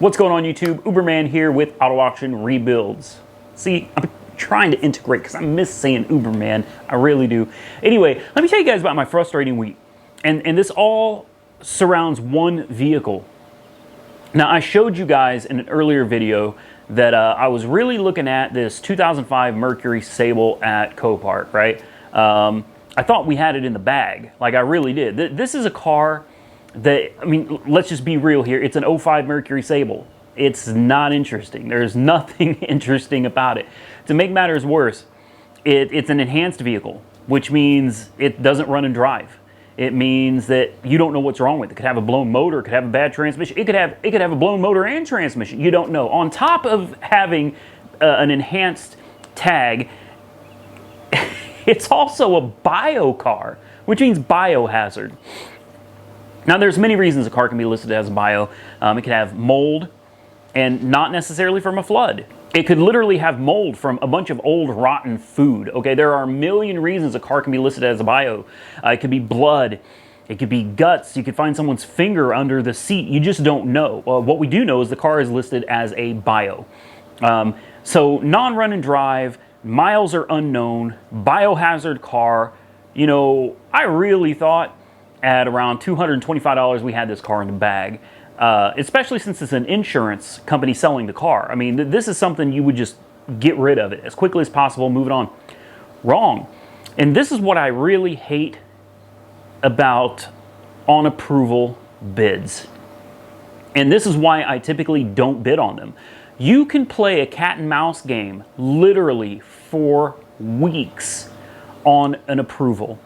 What's going on YouTube? Uberman here with Auto Auction Rebuilds. See, I'm trying to integrate because I miss saying Uberman. I really do. Anyway, let me tell you guys about my frustrating week. And this all surrounds one vehicle. Now, I showed you guys in an earlier video that I was really looking at this 2005 Mercury Sable at Copart, right? I thought we had it in the bag. Like, I really did. This is a car that, I mean, let's just be real here. It's an 05 Mercury Sable. It's not interesting. There's nothing interesting about it. To make matters worse, it's an enhanced vehicle, which means it doesn't run and drive. It means that you don't know what's wrong with it. It could have a blown motor, it could have a bad transmission. It could have a blown motor and transmission. You don't know. On top of having an enhanced tag, it's also a bio car, which means biohazard. Now, there's many reasons a car can be listed as a bio. It could have mold, and not necessarily from a flood. It could literally have mold from a bunch of old rotten food. Okay, there are a million reasons a car can be listed as a bio. It could be blood, it could be guts, you could find someone's finger under the seat. You just don't know. What we do know is the car is listed as a bio. So non-run and drive, miles are unknown, biohazard car. You know, I really thought at around $225 we had this car in the bag. Especially since it's an insurance company selling the car. I mean, this is something you would just get rid of it as quickly as possible, move it on. Wrong. And this is what I really hate about on approval bids. And this is why I typically don't bid on them. You can play a cat and mouse game literally for weeks on an approval.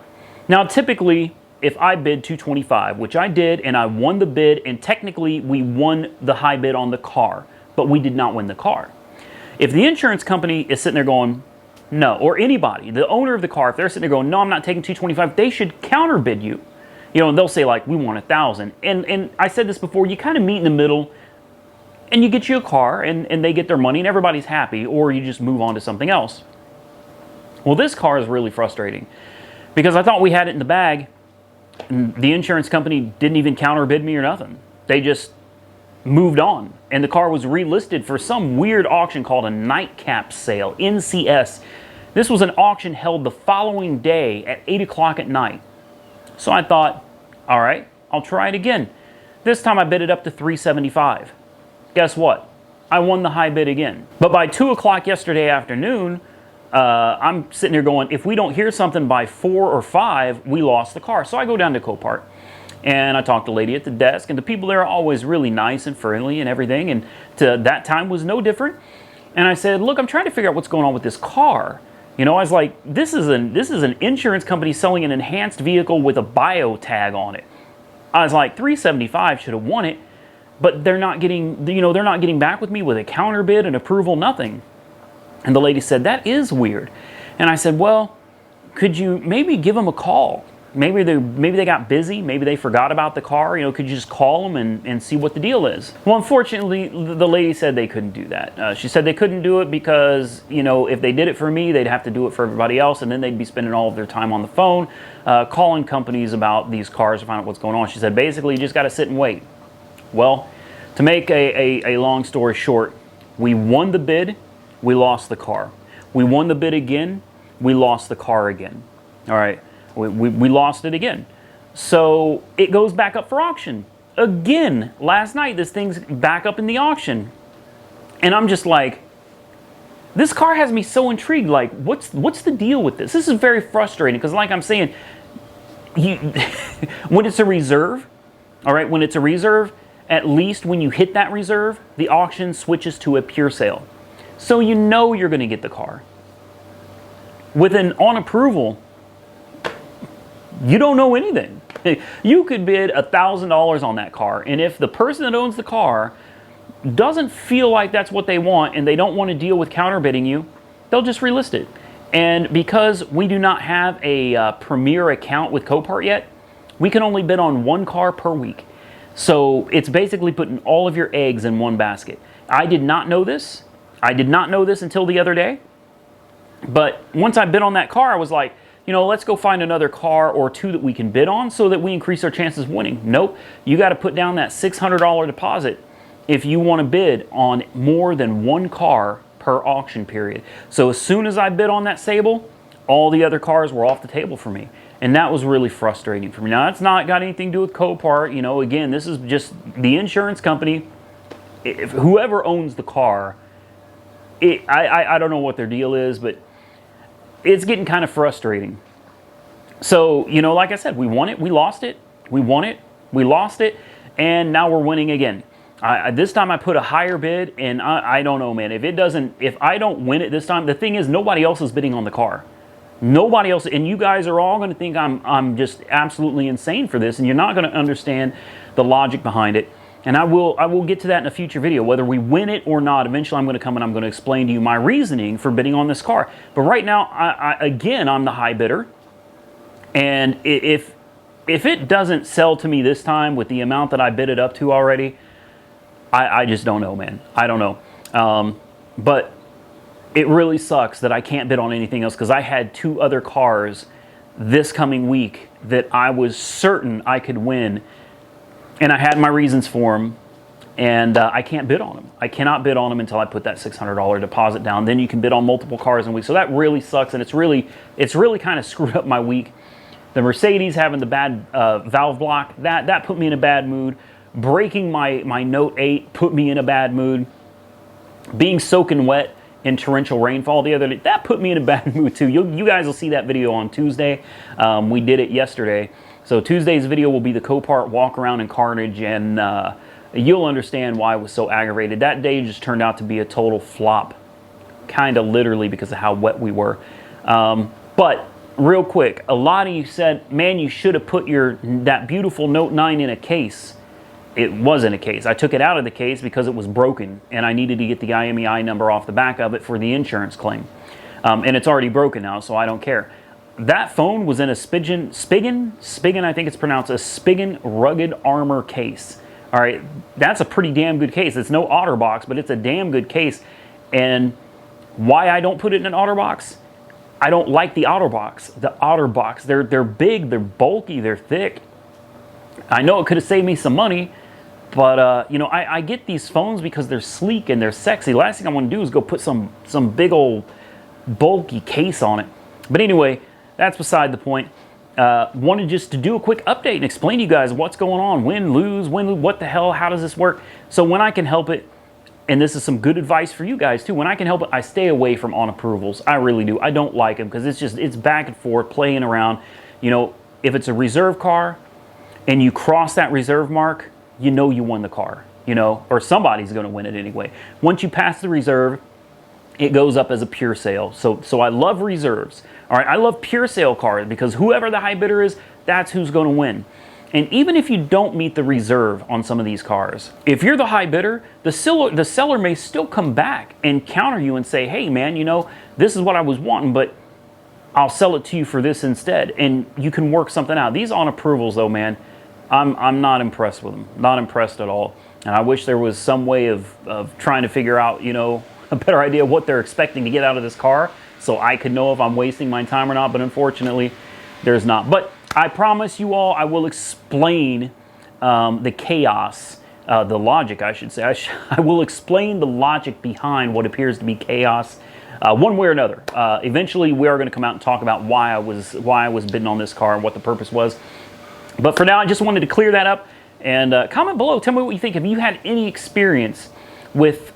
Now, typically, if I bid $225, which I did, and I won the bid, and technically we won the high bid on the car, but we did not win the car. If the insurance company is sitting there going, no, or anybody, the owner of the car, if they're sitting there going, no, I'm not taking $225, they should counter bid you. You know, and they'll say like, we want $1,000. And I said this before, you kind of meet in the middle, and you get you a car, and they get their money, and everybody's happy, or you just move on to something else. Well, this car is really frustrating, because I thought we had it in the bag, and the insurance company didn't even counter bid me or nothing. They just moved on. And the car was relisted for some weird auction called a nightcap sale, NCS. This was an auction held the following day at 8 o'clock at night. So I thought, all right, I'll try it again. This time I bid it up to $375. Guess what? I won the high bid again. But by 2 o'clock yesterday afternoon, I'm sitting here going, if we don't hear something by 4 or 5, we lost the car. So I go down to Copart, and I talk to the lady at the desk, and the people there are always really nice and friendly and everything, and that time was no different. And I said, look, I'm trying to figure out what's going on with this car. You know, I was like, this is an insurance company selling an enhanced vehicle with a bio tag on it. I was like, $375 should have won it, but they're not getting, you know, they're not getting back with me with a counter bid, an approval, nothing. And the lady said, that is weird. And I said, well, could you maybe give them a call? Maybe they got busy. Maybe they forgot about the car. You know, could you just call them and see what the deal is? Well, unfortunately, the lady said they couldn't do that. She said they couldn't do it because, you know, if they did it for me, they'd have to do it for everybody else, and then they'd be spending all of their time on the phone calling companies about these cars to find out what's going on. She said, basically, you just got to sit and wait. Well, to make a long story short, we won the bid. We lost the car. We won the bid again. We lost the car again. All right, we lost it again. So it goes back up for auction again. Last night, this thing's back up in the auction, and I'm just like, this car has me so intrigued. Like, what's the deal with this? This is very frustrating because, like I'm saying, when it's a reserve, all right, when it's a reserve, at least when you hit that reserve, the auction switches to a pure sale. So you know you're going to get the car. With an on approval, you don't know anything. You could bid $1,000 on that car, and if the person that owns the car doesn't feel like that's what they want and they don't want to deal with counterbidding you, they'll just relist it. And because we do not have a premier account with Copart yet, we can only bid on one car per week. So it's basically putting all of your eggs in one basket. I did not know this. I did not know this until the other day, but once I bid on that car, I was like, you know, let's go find another car or two that we can bid on so that we increase our chances of winning. Nope, you got to put down that $600 deposit if you want to bid on more than one car per auction period. So as soon as I bid on that Sable, all the other cars were off the table for me. And that was really frustrating for me. Now, that's not got anything to do with Copart. You know, again, this is just the insurance company. If whoever owns the car, I don't know what their deal is, but it's getting kind of frustrating. So, you know, like I said, we won it, we lost it, we won it, we lost it, and now we're winning again. This time I put a higher bid, and I don't know, man. If I don't win it this time, the thing is, nobody else is bidding on the car. Nobody else, and you guys are all going to think I'm just absolutely insane for this, and you're not going to understand the logic behind it. And I will get to that in a future video, whether we win it or not. Eventually, I'm going to come and I'm going to explain to you my reasoning for bidding on this car. But right now, again, I'm the high bidder, and if it doesn't sell to me this time with the amount that I bid it up to already, I just don't know, man. I don't know. But it really sucks that I can't bid on anything else, because I had 2 other cars this coming week that I was certain I could win, and I had my reasons for them, and I can't bid on them. I cannot bid on them until I put that $600 deposit down. Then you can bid on multiple cars in a week. So that really sucks, and it's really kind of screwed up my week. The Mercedes having the bad valve block, that put me in a bad mood. Breaking my Note 8 put me in a bad mood. Being soaking wet in torrential rainfall the other day, that put me in a bad mood too. You guys will see that video on Tuesday. We did it yesterday. So Tuesday's video will be the Copart walk around in carnage, and you'll understand why I was so aggravated. That day just turned out to be a total flop, kind of literally, because of how wet we were. But real quick, a lot of you said, man, you should have put that beautiful Note 9 in a case. It wasn't a case. I took it out of the case because it was broken, and I needed to get the IMEI number off the back of it for the insurance claim. And it's already broken now, so I don't care. That phone was in a Spigen, I think it's pronounced, a Spigen rugged armor case. All right, that's a pretty damn good case. It's no OtterBox, but it's a damn good case. And why I don't put it in an OtterBox? I don't like the OtterBox. The OtterBox, they're big, they're bulky, they're thick. I know it could have saved me some money, but you know, I get these phones because they're sleek and they're sexy. Last thing I want to do is go put some big old bulky case on it. But anyway, that's beside the point. Wanted just to do a quick update and explain to you guys what's going on. Win, lose, what the hell, how does this work? So when I can help it, and this is some good advice for you guys too, when I can help it, I stay away from on approvals. I really do. I don't like them because it's back and forth, playing around. You know, if it's a reserve car and you cross that reserve mark, you know you won the car, you know, or somebody's going to win it anyway. Once you pass the reserve, it goes up as a pure sale. So I love reserves. All right, I love pure sale cars because whoever the high bidder is, that's who's going to win. And even if you don't meet the reserve on some of these cars, if you're the high bidder, the seller may still come back and counter you and say, hey man, you know, this is what I was wanting, but I'll sell it to you for this instead. And you can work something out. These on approvals though, man, I'm not impressed with them. Not impressed at all. And I wish there was some way of trying to figure out, you know, a better idea of what they're expecting to get out of this car, so I could know if I'm wasting my time or not, but unfortunately, there's not. But I promise you all, I will explain the chaos, the logic, I should say. I will explain the logic behind what appears to be chaos, one way or another. Eventually, we are going to come out and talk about why I was bidding on this car and what the purpose was. But for now, I just wanted to clear that up. And comment below. Tell me what you think. Have you had any experience with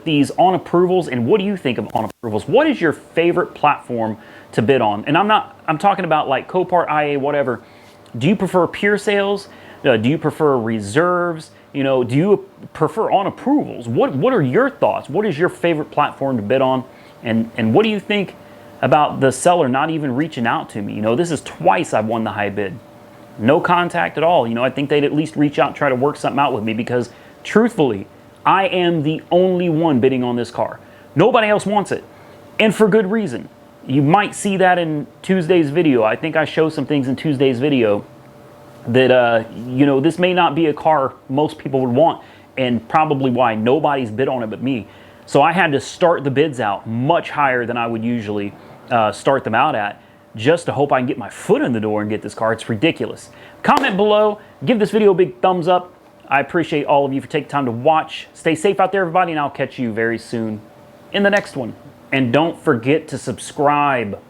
these on approvals, and what do you think of on approvals? What is your favorite platform to bid on? And I'm talking about like Copart, IA, whatever. Do you prefer pure sales? Do you prefer reserves? You know, do you prefer on approvals? What are your thoughts? What is your favorite platform to bid on? And what do you think about the seller not even reaching out to me? You know, this is twice I've won the high bid. No contact at all. You know, I think they'd at least reach out and try to work something out with me, because truthfully, I am the only one bidding on this car. Nobody else wants it, and for good reason. You might see that in Tuesday's video. I think I show some things in Tuesday's video that, you know, this may not be a car most people would want, and probably why nobody's bid on it but me. So I had to start the bids out much higher than I would usually start them out at, just to hope I can get my foot in the door and get this car. It's ridiculous. Comment below, give this video a big thumbs up. I appreciate all of you for taking time to watch. Stay safe out there, everybody, and I'll catch you very soon in the next one. And don't forget to subscribe.